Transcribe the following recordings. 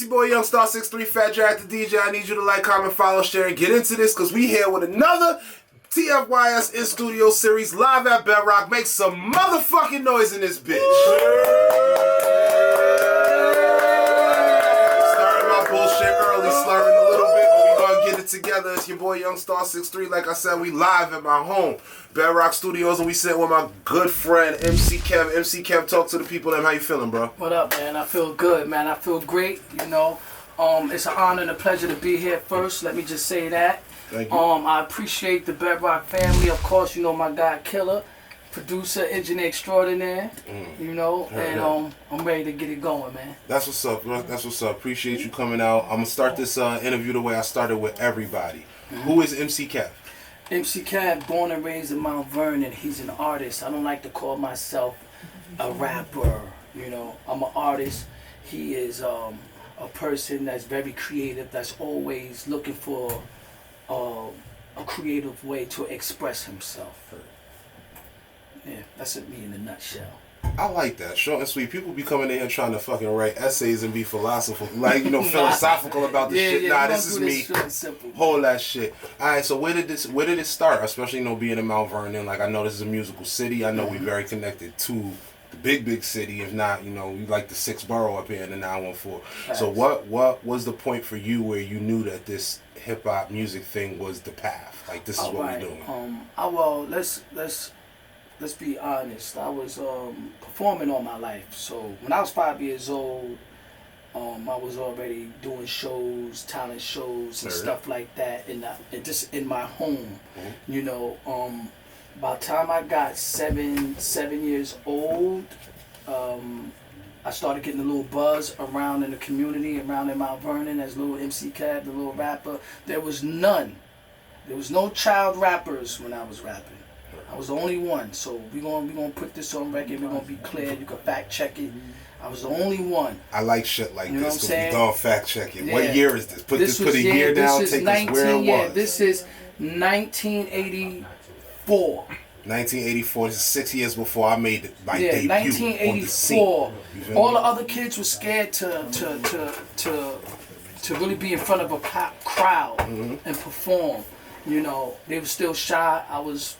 your boy Young Star 63 Fat Jack the DJ. I need you to like, comment, follow, share, and get into this because we here with another TFYS in studio series live at BEDROC. Make some motherfucking noise in this bitch. Starting my bullshit early, slurring a little bit, but we gonna get it together. It's your boy Young Star 63. Like I said, we live at my home, BEDROC Studios, and we sit with my good friend MC Kev. MC Kev, talk to the people. How you feeling, bro? What up, man? I feel good, man. I feel great. You know, it's an honor and a pleasure to be here. First, let me just say that. Thank you. I appreciate the BEDROC family. Of course, you know my guy Killer, producer, engineer extraordinaire. You know, and I'm ready to get it going, man. That's what's up, bro. That's what's up. Appreciate you coming out. I'm gonna start this interview the way I started with everybody. Who is MC Kev? MC Kev, born and raised in Mount Vernon. He's an artist. I don't like to call myself a rapper. You know, I'm an artist. He is a person that's very creative. That's always looking for a creative way to express himself. Yeah, that's me in a nutshell. I like that. Short and sweet. People be coming in here trying to fucking write essays and be philosophical, like, you know, philosophical about this shit. Nah, this is me. Hold that shit. Alright, so where did it start? Especially, you know, being in Mount Vernon. Like, I know this is a musical city. I know we're very connected to the big city. If not, you know, we like the 6th borough up here in the 914. Right. So what was the point for you where you knew that this hip hop music thing was the path? Like, this is what we're doing. Well, let's be honest. I was performing all my life. So when I was 5 years old, I was already doing shows, talent shows, and stuff like that, and just in my home. You know, by the time I got seven years old, I started getting a little buzz around in the community, around in Mount Vernon as little MC Kev, the little rapper. There was none. There was no child rappers when I was rapping. I was the only one. So we gonna put this on record. We're gonna be clear. You can fact check it. I was the only one. I like shit like this. So we gonna fact check it. Yeah. What year is this? Put a year down. Take us where it was. This is 1984. 1984. This is 6 years before I made my debut 1984. On the scene. All the other kids were scared to really be in front of a crowd and perform. You know, they were still shy. I was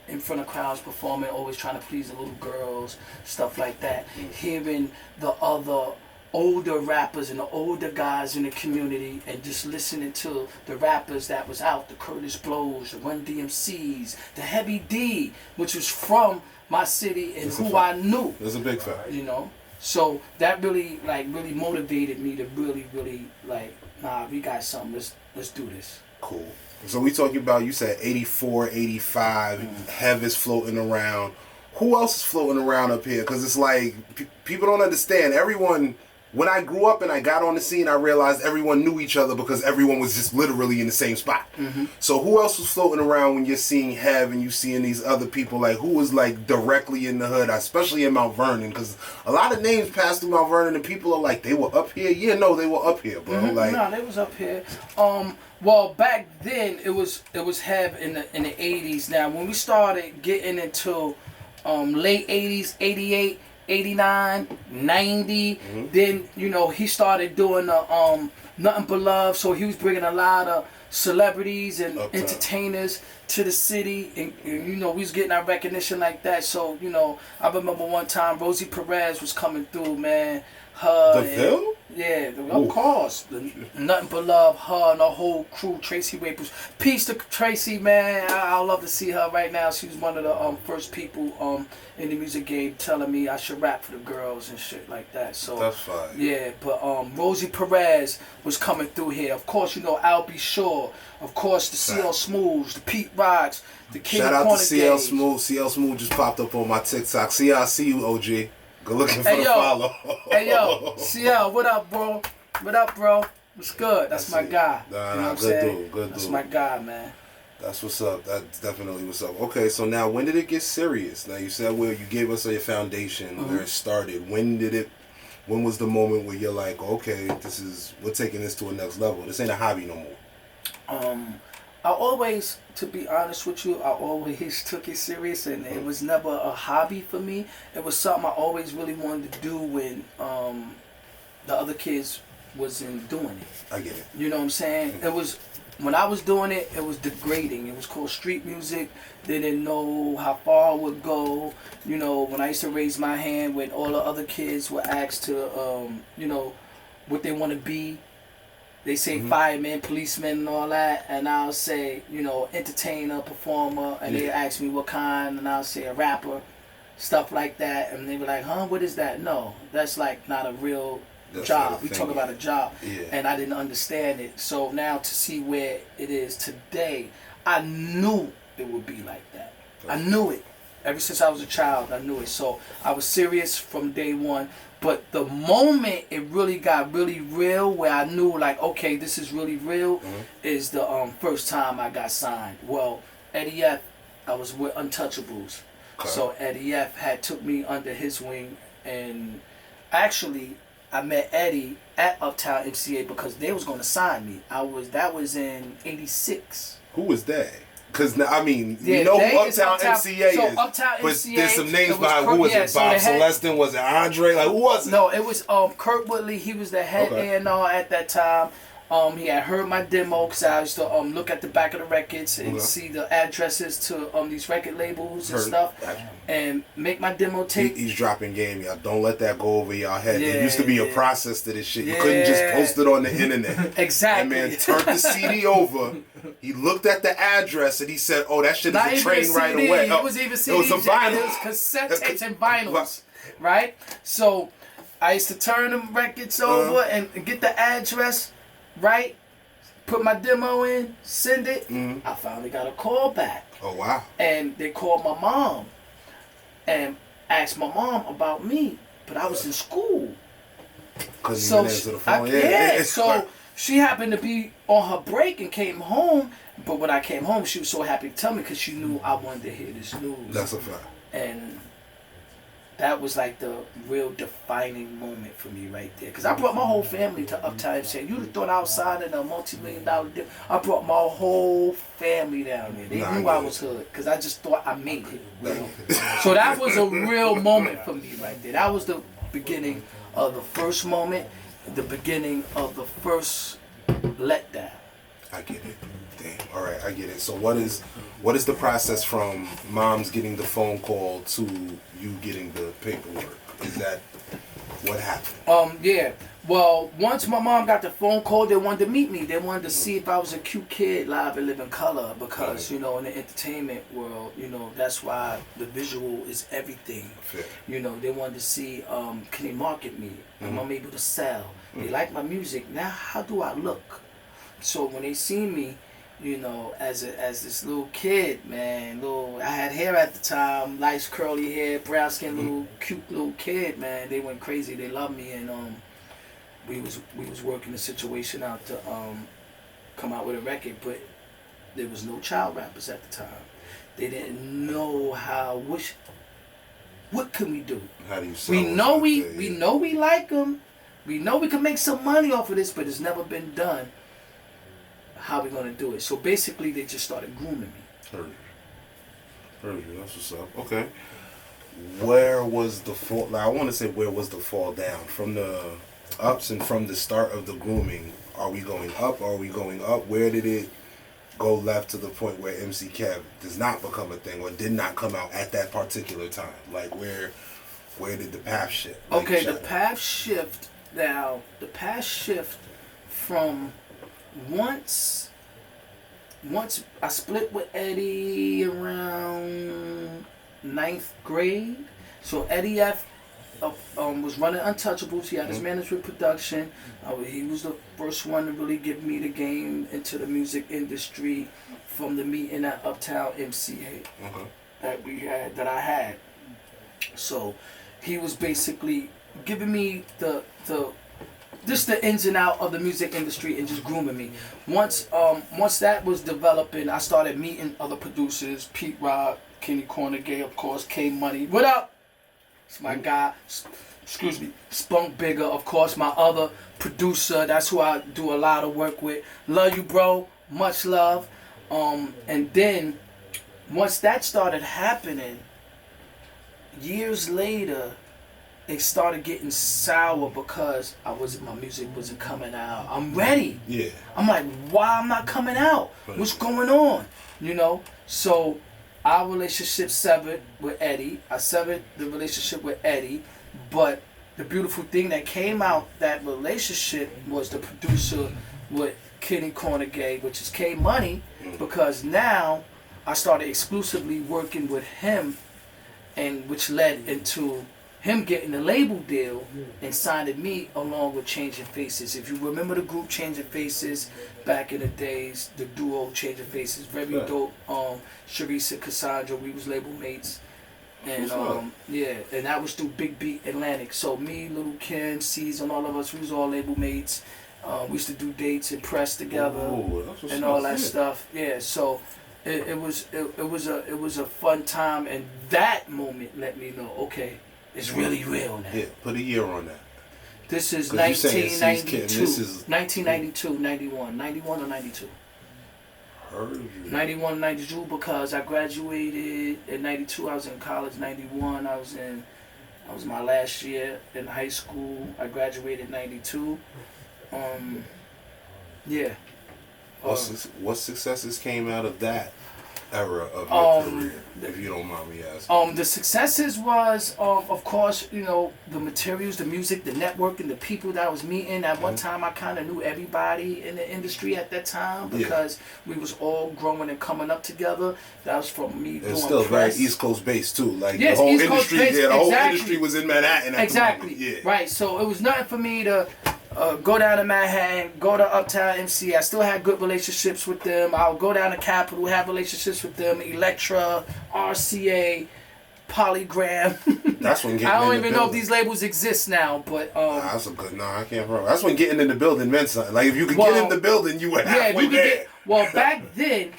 in front of crowds performing, always trying to please the little girls, stuff like that. Hearing the other older rappers and the older guys in the community and just listening to the rappers that was out, the Curtis Blows, the Run DMCs, the Heavy D, which was from my city and who I knew. That's a big fact. You know? So that really motivated me to really like, nah, we got something, let's do this. Cool. So we talking about, you said 84, 85, Hev is floating around. Who else is floating around up here? Because it's like, people don't understand. Everyone, when I grew up and I got on the scene, I realized everyone knew each other because everyone was just literally in the same spot. So who else was floating around when you're seeing Hev and you seeing these other people? Like, who was like directly in the hood, especially in Mount Vernon? Because a lot of names pass through Mount Vernon and people are like, they were up here? Yeah, no, they were up here, bro. Like, no, they was up here. Well, back then it was Hev in the 80s. Now when we started getting into late 80s, 88, 89, 90, then, you know, he started doing the Nothing But Love. So he was bringing a lot of celebrities and entertainers to the city, and you know, we was getting our recognition like that. So, you know, I remember one time Rosie Perez was coming through, man. Her the film? Yeah, of course. Nothing But Love, her and the whole crew, Tracy Rapers. Peace to Tracy, man. I love to see her right now. She was one of the first people in the music game telling me I should rap for the girls and shit like that. So that's fine. Yeah, but Rosie Perez was coming through here. Of course, you know, Al B. Shore. Of course, the CL Smooths, the Pete Rocks, the King Shout of out to CL Gauge. Smooth. CL Smooth just popped up on my TikTok. CL, I see you, OG. Go looking for the follow. Hey, yo, CL, what up, bro? What up, bro? What's good? That's my guy. Nah, you know what good I'm dude, good dude. That's my guy, man. That's what's up. That's definitely what's up. Okay, so now when did it get serious? Now you said, well, you gave us your foundation where it started. When was the moment where you're like, okay, we're taking this to a next level. This ain't a hobby no more. I always, to be honest with you, I always took it serious, and it was never a hobby for me. It was something I always really wanted to do when the other kids wasn't doing it. I get it. You know what I'm saying? It was, when I was doing it, it was degrading. It was called street music. They didn't know how far it would go. You know, when I used to raise my hand when all the other kids were asked to, you know, what they want to be. They say fireman, policeman, and all that. And I'll say, you know, entertainer, performer. And they ask me what kind. And I'll say a rapper. Stuff like that. And they were like, huh, what is that? No, that's like not a real job. We talk about a job. And I didn't understand it. So now to see where it is today, I knew it would be like that. I knew it. Ever since I was a child, I knew it. So I was serious from day one. But the moment it really got really real, where I knew like, okay, this is really real, is the first time I got signed. Well, Eddie F, I was with Untouchables. Okay. So Eddie F had took me under his wing, and actually I met Eddie at Uptown MCA because they was going to sign me. That was in '86. Who was that? Because I mean, you know who Uptown MCA is. Uptown but MCA, there's some names behind. Who was it? Bob Celestin? Was it Andre? Like, who was it? No, it was Kurt Woodley. He was the head A&R at that time. He had heard my demo because I used to look at the back of the records and see the addresses to these record labels and stuff, and make my demo tape. He's dropping game, y'all. Don't let that go over y'all head. There used to be a process to this shit. You couldn't just post it on the internet. Exactly. And man turned the CD over. He looked at the address and he said, "Oh, that shit is a train right away." It was even CDs. It was some vinyl. It was cassette tapes and vinyls, right? So I used to turn them records over and get the address. Right, put my demo in, send it. I finally got a call back. Oh wow! And they called my mom and asked my mom about me, but I was in school. Couldn't even answer the phone. So she happened to be on her break and came home. But when I came home, she was so happy to tell me because she knew I wanted to hear this news. That's a fact. And that was like the real defining moment for me right there. Because I brought my whole family to Uptown saying, you'd have thought outside in a multi-million-dollar deal. I brought my whole family down there. They knew I was hood because I just thought I made it. You know? So that was a real moment for me right there. That was the beginning of the first moment, the beginning of the first letdown. I get it. Damn. All right, I get it. So what is the process from mom's getting the phone call to you getting the paperwork? Is that what happened? Yeah. Well, once my mom got the phone call, they wanted to meet me. They wanted to see if I was a cute kid live and live in color because, you know, in the entertainment world, you know, that's why the visual is everything. Fair. You know, they wanted to see, can they market me? Am I able to sell? They like my music. Now, how do I look? So when they see me, you know, as this little kid, man, I had hair at the time, nice curly hair, brown skin, little cute little kid, man. They went crazy. They loved me, and we was working the situation out to come out with a record, but there was no child rappers at the time. They didn't know what can we do? How do you sell? We know we like them. We know we can make some money off of this, but it's never been done. How we gonna do it? So basically, they just started grooming me. Heard you. That's what's up. Okay. Where was the fall? Like, I want to say, where was the fall down from the ups and from the start of the grooming? Are we going up? Are we going up? Where did it go left to the point where MC Kev does not become a thing or did not come out at that particular time? Like where did the path shift? Like, okay, the path shift. Now the path shift from. Once I split with Eddie around 9th grade, so Eddie F was running Untouchables. He had his management production. He was the first one to really give me the game into the music industry from the meeting at Uptown MCA that I had. So he was basically giving me just the ins and out of the music industry and just grooming me. Once that was developing, I started meeting other producers, Pete Rock, Kenny Cornegay, of course, K Money. What up? It's my guy. Excuse me. Spunk Bigger, of course, my other producer. That's who I do a lot of work with. Love you, bro. Much love. And then once that started happening, years later, it started getting sour because my music wasn't coming out. I'm ready. Yeah. I'm like, why I'm not coming out? What's going on? You know? So our relationship severed with Eddie. I severed the relationship with Eddie, but the beautiful thing that came out that relationship was the producer with Kenny Cornegay, which is K Money, because now I started exclusively working with him, and which led into him getting the label deal and signing me along with Changing Faces. If you remember the group Changing Faces back in the days, the duo Changing Faces, very dope. Sharice and Cassandra, we was label mates. And yeah, and that was through Big Beat Atlantic. So me, Little Ken, C's, and all of us, we was all label mates. We used to do dates and press together and all that stuff. Yeah, so it was a fun time, and that moment let me know, okay, it's really real now. Yeah, put a year on that. This is 1992. 1992, 91. 91 or 92? Heard you. 91, 92, because I graduated in 92. I was in college. 91, I was my last year in high school. I graduated in 92. Yeah. What successes came out of that era of your career, if you don't mind me asking? The successes was, of course, you know, the materials, the music, the networking, the people that I was meeting. At one time, I kind of knew everybody in the industry at that time because we was all growing and coming up together. That was from me doing still press. very East Coast based too. Like yes, the whole East Coast industry, based, the whole exactly. industry was in Manhattan at exactly. the moment. Yeah. Right. So it was nothing for me to go down to Manhattan, go to Uptown MC. I still had good relationships with them. I'll go down to Capitol, have relationships with them. Electra, RCA, Polygram. That's when getting I don't in even the know if building. these labels exist now, but that's a good. No, I can't remember. That's when getting in the building meant something. Like if you could get in the building, you were halfway there. Back then,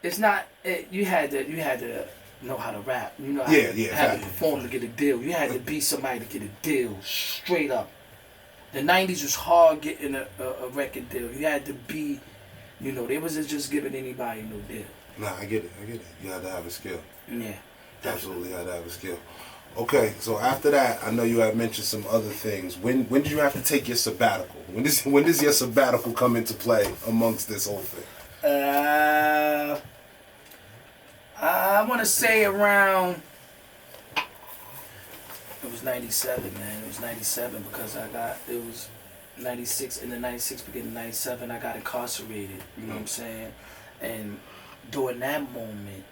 it's not. You had to know how to rap. You know how to perform to get a deal. You had to be somebody to get a deal. Straight up. The 90s was hard getting a record deal. You had to be, you know, they wasn't just giving anybody no deal. Nah, I get it. You had to have a skill. Yeah. Absolutely had to have a skill. Okay, so after that, I know you had mentioned some other things. When did you have to take your sabbatical? When does your sabbatical come into play amongst this whole thing? I want to say around. It was 97, man. It was 97 because it was 96, in the 96, beginning of 97, I got incarcerated, you know what I'm saying? And during that moment,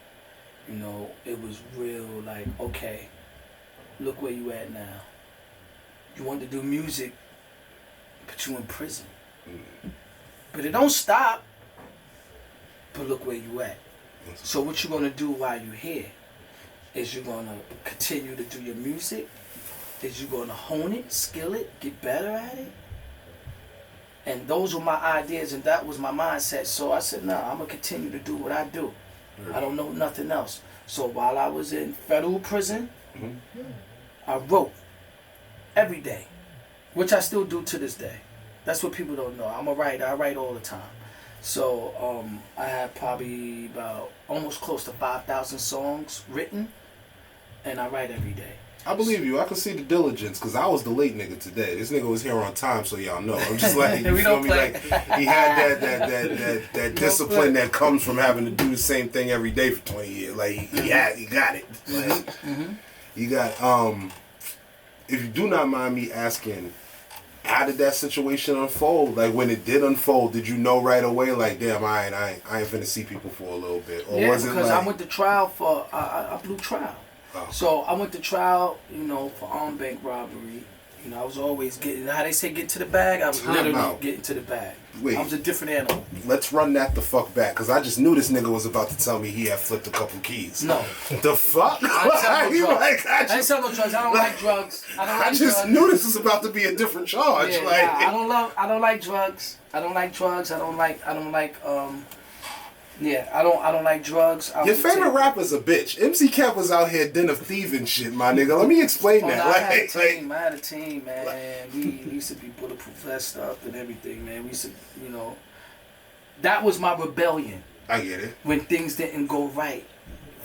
you know, it was real like, okay, look where you at now. You want to do music, but you in prison. But it don't stop, but look where you at. So what you gonna do while you here? Is you gonna continue to do your music? Is you gonna hone it, skill it, get better at it? And those were my ideas, and that was my mindset. So I said, nah, I'm gonna continue to do what I do. I don't know nothing else. So while I was in federal prison, I wrote every day, which I still do to this day. That's what people don't know. I'm a writer. I write all the time. So I have probably about almost close to 5,000 songs written, and I write every day. I believe you. I can see the diligence because I was the late nigga today. This nigga was here on time, so y'all know. I'm just like, you feel me? Like he had that discipline that comes from having to do the same thing every day for 20 years. Like he got it. Like, you got if you do not mind me asking, how did that situation unfold? Like when it did unfold, did you know right away? Like, damn, I ain't finna see people for a little bit, or was it because like I went to trial for I blew trial. Oh. So I went to trial, you know, for armed bank robbery. You know, I was always getting, how they say get to the bag, I was literally getting to the bag. Wait, I was a different animal. Let's run that the fuck back, because I just knew this nigga was about to tell me he had flipped a couple keys. No. The fuck? I didn't sell no drugs. I don't like drugs. I just knew this was about to be a different charge. Yeah, like, I don't like drugs. I don't like drugs. I don't like drugs. Your favorite rapper's a bitch. MC Kev was out here den of thieving shit, my nigga. Let me explain that. No, I had a team, man. We used to be bulletproof vest up and everything, man. We used to, you know, that was my rebellion. I get it. When things didn't go right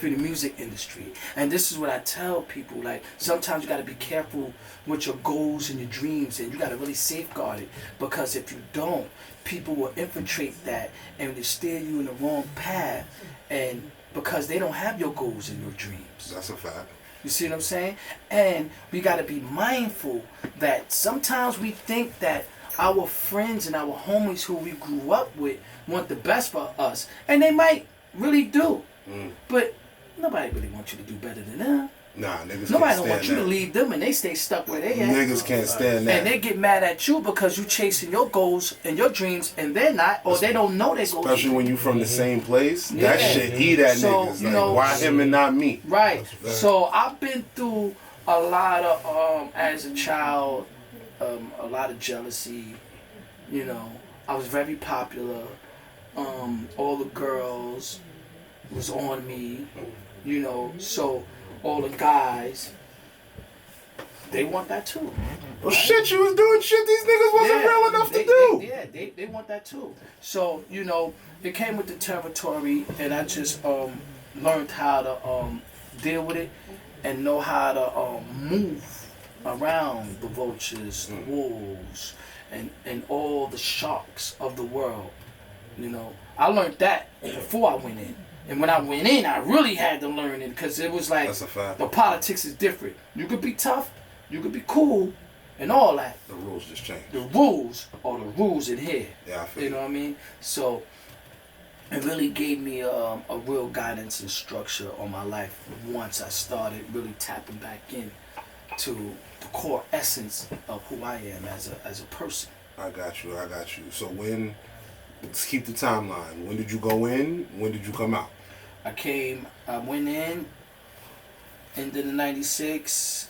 for the music industry. And this is what I tell people, like, sometimes you got to be careful with your goals and your dreams, and you got to really safeguard it, because if you don't, people will infiltrate that and they steer you in the wrong path, and because they don't have your goals and your dreams. That's a fact. You see what I'm saying? And we got to be mindful that sometimes we think that our friends and our homies who we grew up with want the best for us, and they might really do. But nobody really wants you to do better than them. Nah, niggas Nobody can't don't want stand you that. to leave them and they stay stuck where they at. Niggas can't stand that. And they get mad at you because you chasing your goals and your dreams and they're not, or they don't know they're going to. Especially when you from the same place. Yeah. That shit eat at So, niggas. you Like, know, why him and not me? Right. So I've been through a lot of, as a child, a lot of jealousy. You know, I was very popular. All the girls was on me. You know, so all the guys, they want that too. Well, shit, you was doing shit these niggas wasn't real enough to do. They want that too. So, you know, it came with the territory, and I just learned how to deal with it and know how to move around the vultures, the wolves, and all the sharks of the world. You know, I learned that before I went in. And when I went in, I really had to learn it, because it was like, That's a fact. the politics is different. You could be tough, you could be cool, and all that. The rules just changed. The rules are the rules in here. Yeah, I feel You know what I mean? So it really gave me a real guidance and structure on my life once I started really tapping back in to the core essence of who I am as a person. I got you. So let's keep the timeline. When did you go in? When did you come out? I went in, ended in 96,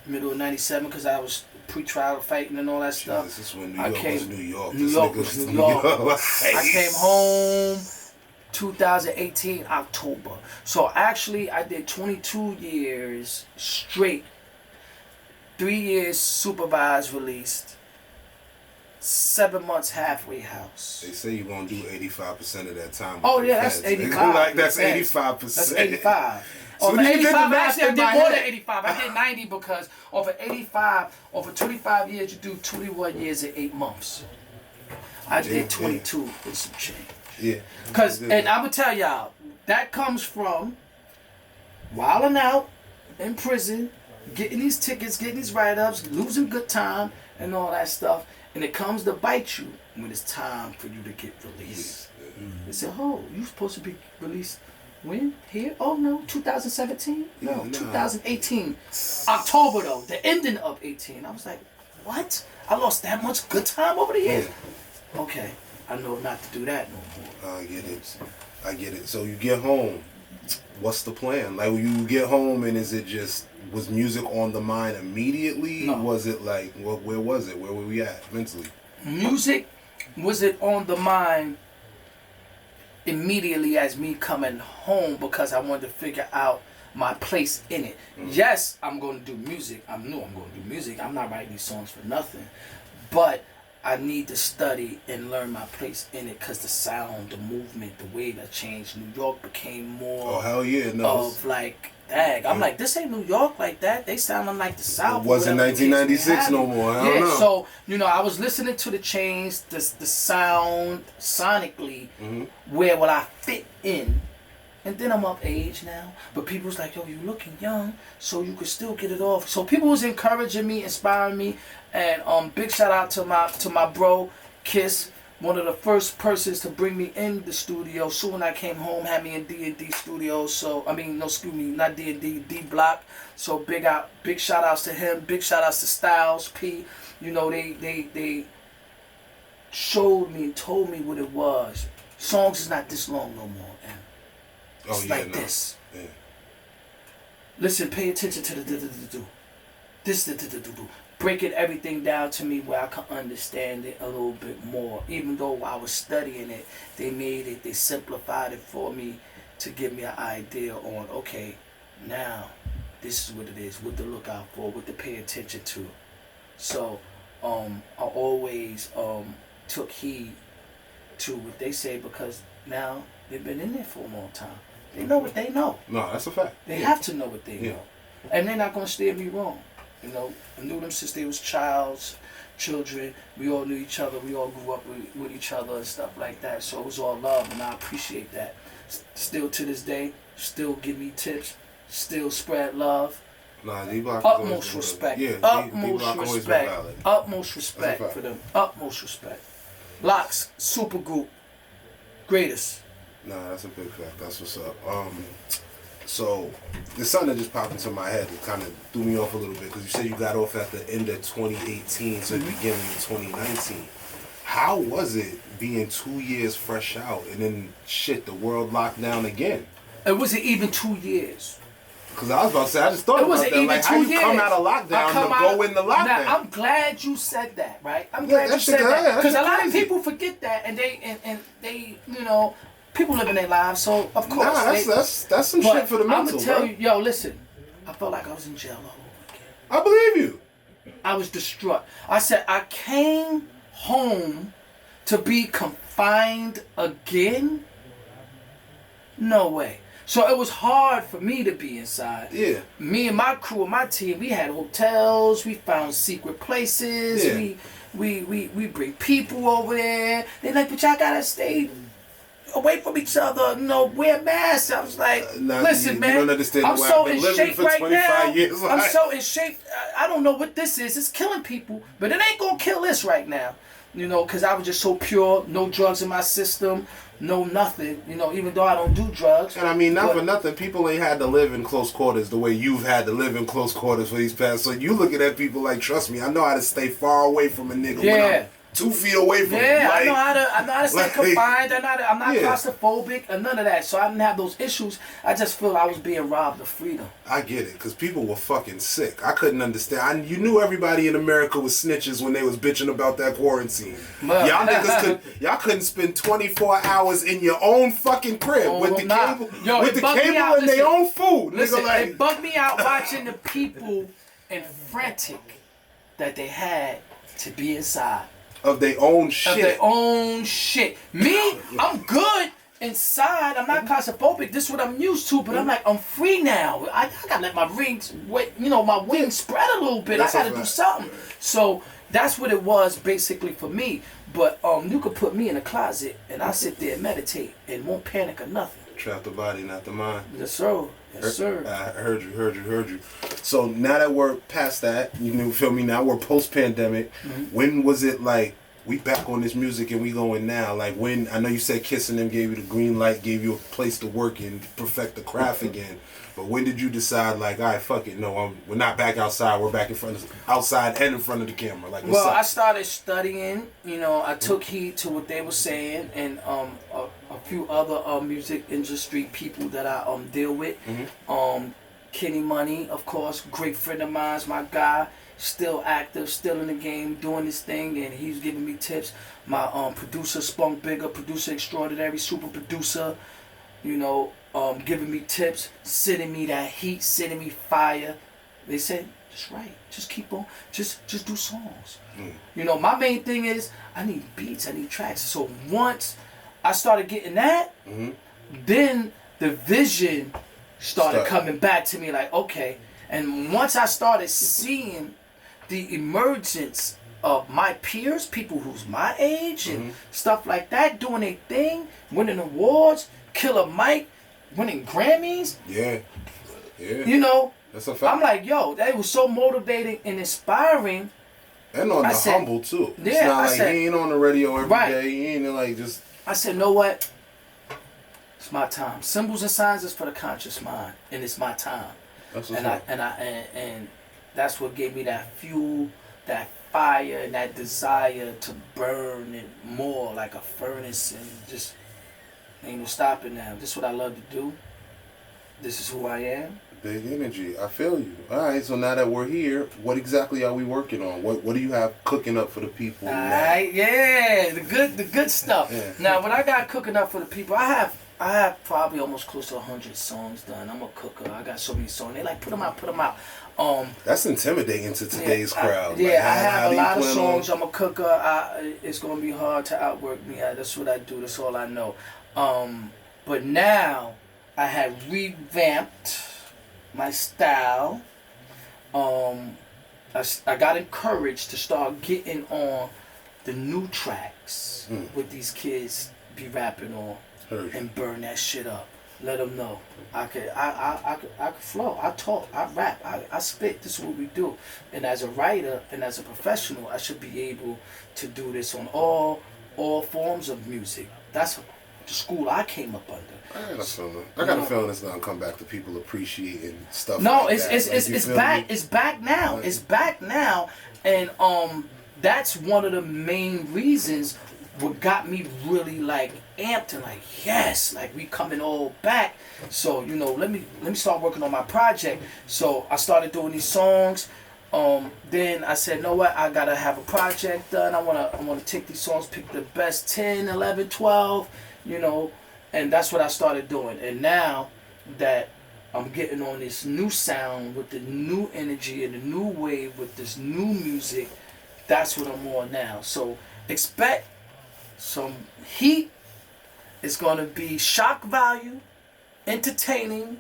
middle of 97, because I was pre-trial fighting and all that stuff. This is when New York was New York. New York was New York. I came home 2018 October. So actually I did 22 years straight, 3 years supervised released, 7 months halfway house. They say you're gonna do 85% of that time. Oh yeah, that's 85. Like that's Yes. 85%. That's 85. So Over you did the 85, math actually I in did my more head. than 85. I did 90 because over 85, over 25 years, you do 21 years and 8 months. I did 22 with some change. Yeah. And I'm gonna tell y'all, that comes from wilding out in prison, getting these tickets, getting these write-ups, losing good time, and all that stuff. And it comes to bite you when it's time for you to get released. They say, oh, you supposed to be released when? Here? Oh no, 2017? No, 2018. October though, the ending of 18. I was like, what? I lost that much good time over the years? Yeah. Okay, I know not to do that no more. I get it. So you get home. What's the plan? Like, when you get home, and was music on the mind immediately? No. Was it like, where was it? Where were we at mentally? Music was it on the mind immediately as me coming home, because I wanted to figure out my place in it. Yes, I'm going to do music. I knew I'm going to do music. I'm not writing these songs for nothing. But I need to study and learn my place in it, because the sound, the movement, the way that changed. New York became more hell yeah, no. of like, dang. I'm like, this ain't New York like that. They sounding like the South. It wasn't 1996 no more. I don't know. So, you know, I was listening to the change, the sound, sonically, where will I fit in? And then I'm of age now. But people was like, yo, you looking young, so you could still get it off. So people was encouraging me, inspiring me. And big shout out to my bro, Kiss, one of the first persons to bring me in the studio. Soon I came home, had me in D&D studio. So, I mean, no, excuse me, not D&D, D-Block. So big shout outs to him. Big shout outs to Styles, P. You know, they showed me and told me what it was. Songs is not this long no more. And it's like this. Yeah. Listen, pay attention to the this. Breaking everything down to me where I can understand it a little bit more. Even though I was studying it, they simplified it for me to give me an idea on, okay, now this is what it is, what to look out for, what to pay attention to. So I always took heed to what they say, because now they've been in there for a long time. They know what they know. No, that's a fact. They have to know what they know. And they're not going to steer me wrong. You know, I knew them since they was children. We all knew each other. We all grew up with each other and stuff like that. So it was all love, and I appreciate that. Still to this day, still give me tips, still spread love. Nah, D-Block utmost respect. Yeah, utmost respect. Utmost respect for them. Utmost respect. Locks, super group, greatest. Nah, that's a big fact. That's what's up. So there's something that just popped into my head that kind of threw me off a little bit because you said you got off at the end of 2018 to the beginning of 2019. How was it being 2 years fresh out and then the world locked down again? It wasn't even 2 years. Because I was about to say, I just thought about that. Like, how you come out of lockdown to go in the lockdown? Now, I'm glad you said that, right? I'm glad you said that. Because a lot of people forget that, and they, you know, people living their lives, so of course. Nah, that's some shit for the mental, I'm gonna tell you, yo, listen. I felt like I was in jail all over again. I believe you. I was distraught. I said I came home to be confined again. No way. So it was hard for me to be inside. Yeah. Me and my crew and my team, we had hotels. We found secret places. Yeah. We bring people over there. They like, but y'all gotta stay away from each other, you know, wear masks. I was like, listen, man, you don't understand I'm so in shape right now. Years, I'm so in shape. I don't know what this is. It's killing people, but it ain't gonna kill this right now. You know, because I was just so pure, no drugs in my system, no nothing. You know, even though I don't do drugs. And I mean, not for nothing, people ain't had to live in close quarters the way you've had to live in close quarters for these past. So you looking at people like, trust me, I know how to stay far away from a nigga. Yeah. When I'm 2 feet away from him. Yeah, Like, I know how to stay confined. I'm not Yeah. claustrophobic or none of that. So I didn't have those issues. I just feel I was being robbed of freedom. I get it, because people were fucking sick. I couldn't understand. You knew everybody in America was snitches when they was bitching about that quarantine. Well, y'all couldn't spend 24 hours in your own fucking crib with the cable, and their own food. Listen, nigga, like, it bugged me out watching the people and frantic that they had to be inside. Of their own shit. Of their own shit. Me, I'm good inside. I'm not claustrophobic. This is what I'm used to, but I'm like, I'm free now. I gotta let my my wings spread a little bit. I gotta do something. So that's what it was basically for me. But you could put me in a closet and I sit there and meditate and won't panic or nothing. Trap the body, not the mind. Yes, sir. Yes, sir. I heard you. So now that we're past that, you feel me? Now we're post-pandemic. Mm-hmm. When was it like, we back on this music and we going now? Like when, I know you said Kissing Them gave you the green light, gave you a place to work and perfect the craft again. But when did you decide, like, all right, fuck it, no, we're not back outside, we're back outside and in front of the camera? Like, what's up? I started studying, I took heed to what they were saying, and a few other music industry people that I deal with. Mm-hmm. Kenny Money, of course, great friend of mine, my guy, still active, still in the game, doing his thing, and he's giving me tips. My producer, Spunk Bigger, producer extraordinary, super producer, giving me tips, sending me that heat, sending me fire. They said, just write, just keep on, just do songs. Mm. My main thing is I need beats, I need tracks. So once I started getting that, mm-hmm. then the vision started coming back to me, like, okay. And once I started seeing the emergence of my peers, people who's my age and stuff like that, doing their thing, winning awards, Killer Mike, winning Grammys. Yeah. That's a fact. I'm like, yo, that was so motivating and inspiring. And on humble too. It's not like he ain't on the radio every day. He ain't like just. I said, know what? It's my time. Symbols and signs is for the conscious mind, and it's my time. That's what's up. And that's what gave me that fuel, that fire, and that desire to burn it more like a furnace, and just ain't no stopping now. This is what I love to do. This is who I am. Big energy. I feel you. All right, so now that we're here, what exactly are we working on? What do you have cooking up for the people? All right, yeah, the good stuff. Yeah. Now, what I got cooking up for the people, I have probably almost close to 100 songs done. I'm a cooker. I got so many songs. They like, put them out. That's intimidating to today's crowd. I have a lot of songs. I'm a cooker. It's gonna be hard to outwork me. That's what I do. That's all I know. But now I had revamped my style. I got encouraged to start getting on the new tracks with these kids be rapping on and burn that shit up. Let them know I could flow. I talk. I rap. I spit. This is what we do. And as a writer and as a professional, I should be able to do this on all forms of music. That's the school I came up under. I got a feeling it's gonna come back to people appreciating stuff. No, like it's back. It's back now. It's back now, and that's one of the main reasons what got me really like amped and like yes, like we coming all back. So let me start working on my project. So I started doing these songs. Then I said, know what? I gotta have a project done. I wanna take these songs, pick the best 10, 11, 12. And that's what I started doing. And now that I'm getting on this new sound with the new energy and the new wave with this new music, that's what I'm on now. So expect some heat. It's going to be shock value, entertaining,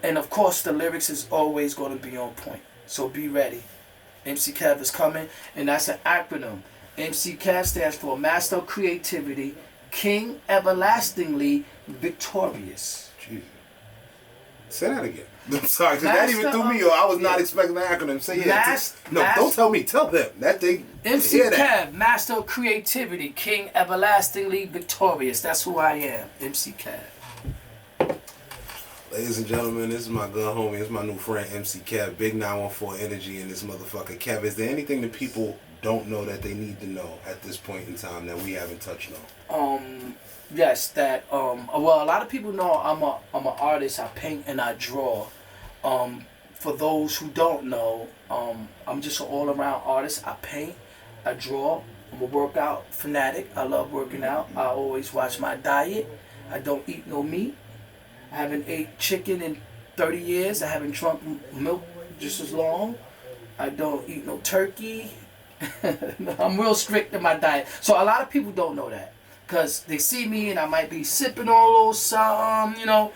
and of course the lyrics is always going to be on point. So be ready. MC Kev is coming, and that's an acronym. MC Kev stands for Master of Creativity, King Everlastingly Victorious. Jesus. Say that again. I'm sorry, because that even threw me off. I was not expecting the acronym. Say don't tell me. Tell them. That thing. MC Kev, Master of Creativity, King Everlastingly Victorious. That's who I am. MC Kev. Ladies and gentlemen, this is my good homie. This is my new friend, MC Kev. Big 914 energy in this motherfucker. Kev, is there anything that people don't know that they need to know at this point in time that we haven't touched on? Yes, that well, a lot of people know I'm an artist. I paint and I draw. For those who don't know, I'm just an all-around artist. I paint, I draw. I'm a workout fanatic. I love working out. I always watch my diet. I don't eat no meat. I haven't ate chicken in 30 years. I haven't drunk milk just as long. I don't eat no turkey. I'm real strict in my diet. So a lot of people don't know that. Because they see me and I might be sipping on a little something,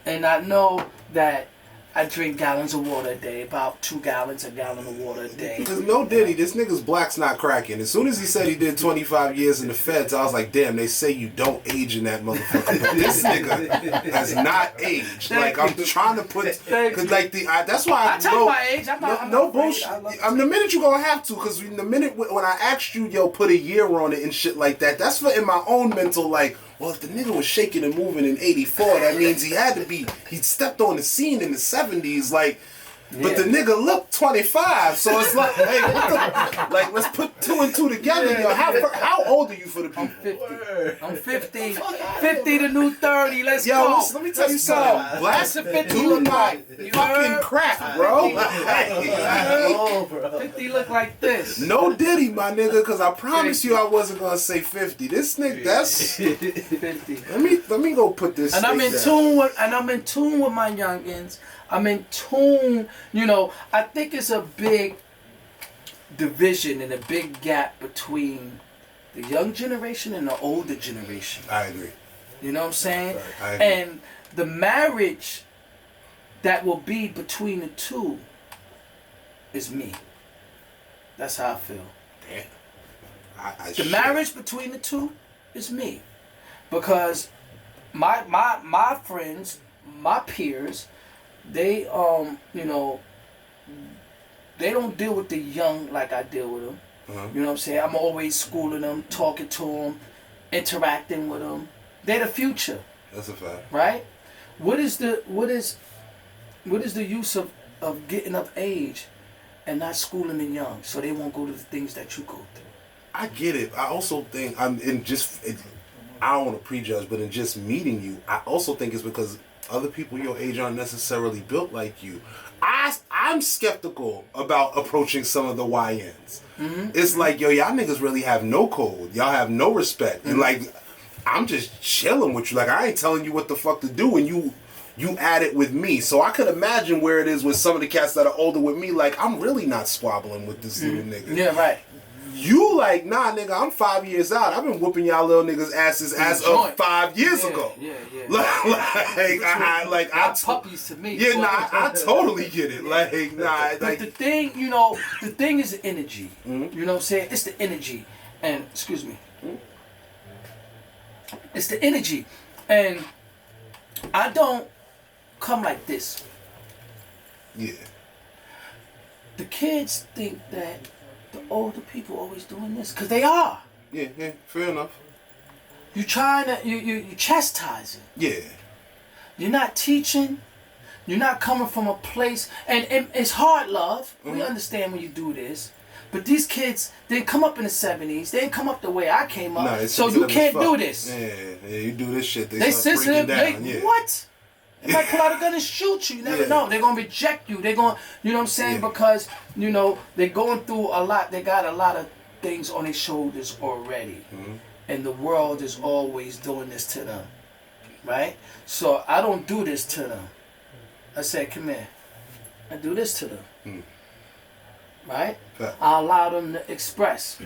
and I know that I drink gallons of water a day, about 2 gallons, a gallon of water a day. Because no Diddy, this nigga's black's not cracking. As soon as he said he did 25 years in the feds, I was like, damn, they say you don't age in that motherfucker. But this nigga has not aged. Like, I'm trying to put, because like, that's why I tell you my age. No bullshit. I mean, the minute you're going to have to, because the minute when I asked you, put a year on it and shit like that, that's for in my own mental, like, well, if the nigga was shaking and moving in 84, that means he stepped on the scene in the 70s, like, but the nigga looked 25, so it's like, hey, like, let's put 2 and 2 together, How old are you for the people? I'm 50. 50 to new 30, let's go. Let me tell you something. Blacks do not fucking crack, bro. 50 look like this. No Diddy, my nigga, because I promise you I wasn't going to say 50. This nigga, that's 50. Let me go put this. And I'm in tune with my youngins. I'm in tune, I think it's a big division and a big gap between the young generation and the older generation. I agree. You know what I'm saying? Right, I agree. And the marriage that will be between the two is me. That's how I feel. Damn. The marriage between the two is me. Because my friends, my peers, they they don't deal with the young like I deal with them. Uh-huh. You know what I'm saying? I'm always schooling them, talking to them, interacting with them. They're the future. That's a fact. Right? What is the use of getting of age and not schooling them young so they won't go to the things that you go through? I get it. I also think I don't want to prejudge, but in just meeting you, I also think it's because other people your age aren't necessarily built like you. I'm skeptical about approaching some of the YNs. Mm-hmm. It's like, y'all niggas really have no code. Y'all have no respect. Mm-hmm. And like, I'm just chilling with you. Like, I ain't telling you what the fuck to do, and you at it with me. So I could imagine where it is with some of the cats that are older with me. Like, I'm really not squabbling with this little nigga. Yeah, right. You like, nah, nigga, I'm 5 years out. I've been whooping y'all little niggas asses as of 5 years ago. Yeah. I puppies to me. Yeah, nah, I totally get it. Like, nah, but like the thing, you know, the thing is the energy. You know what I'm saying? It's the energy. And excuse me. It's the energy. And I don't come like this. Yeah. The kids think that the older people always doing this, cause they are. Yeah, fair enough. You trying to you chastising. Yeah. You're not teaching. You're not coming from a place, and it's hard, love. We understand when you do this, but these kids didn't come up in the '70s. They didn't come up the way I came up. Nah, so you can't do this. Yeah, you do this shit. They sensitive. Down. What? They might pull out a gun and shoot you. You never know. They're gonna reject you. They're gonna, you know what I'm saying? Because you know they're going through a lot. They got a lot of things on their shoulders already, and the world is always doing this to them, right? So I don't do this to them. I say, come here. I do this to them, right? I allow them to express.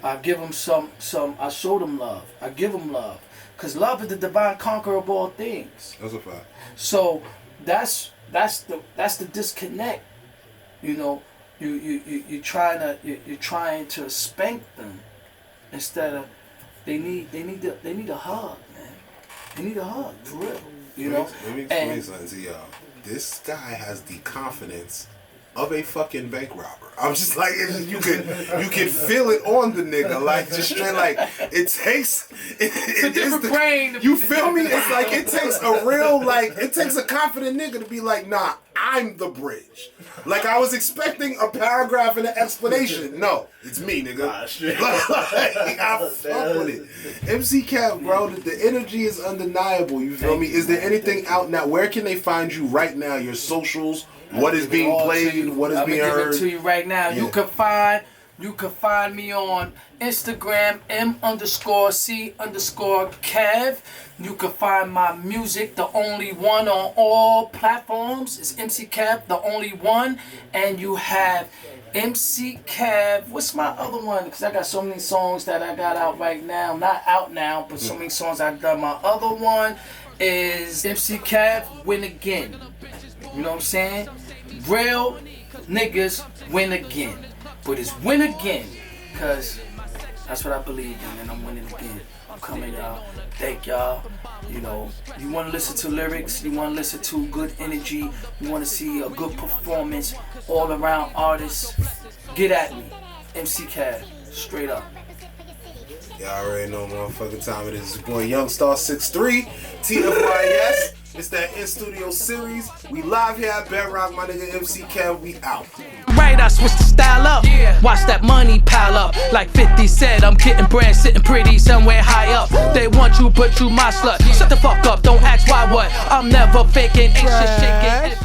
I give them some. I show them love. I give them love. Because love is the divine conqueror of all things. That's a fact. So that's the disconnect. You know, you're trying to spank them instead of they need a hug, man. They need a hug for real. You know. Let me explain something to y'all. This guy has the confidence of a fucking bank robber. I'm just like, you can feel it on the nigga, like just straight like it takes. It's a different brain. You feel me? It's like it takes a real it takes a confident nigga to be like, nah, I'm the bridge. Like I was expecting a paragraph and an explanation. No, it's me, nigga. I fuck with it. MC Cap, bro, the energy is undeniable. You feel me? Is there anything out now? Where can they find you right now? Your socials. What is being played? What is being heard? I'm gonna give it to you right now. Yeah. You can find me on Instagram M_C_Kev. You can find my music, the only one on all platforms. It's MC Kev, the only one. And you have MC Kev. What's my other one? Because I got so many songs that I got out right now. Not out now, but so many songs I've done. My other one is MC Kev, Win Again. You know what I'm saying? Real niggas win again. But it's win again. Because that's what I believe in. And I'm winning again. I'm coming, y'all. Thank y'all. You know, you want to listen to lyrics. You want to listen to good energy. You want to see a good performance. All around artists. Get at me. MC Cad. Straight up. Y'all already know motherfucking time it is. It's your boy Youngstar63. TFYS. It's that in-studio series. We live here at BEDROC, my nigga MC Kev, we out. Right, I switched the style up. Watch that money pile up. Like 50 said, I'm getting bread, sitting pretty somewhere high up. They want you, but you my slut. Shut the fuck up, don't ask why what. I'm never faking, ain't shit shaking.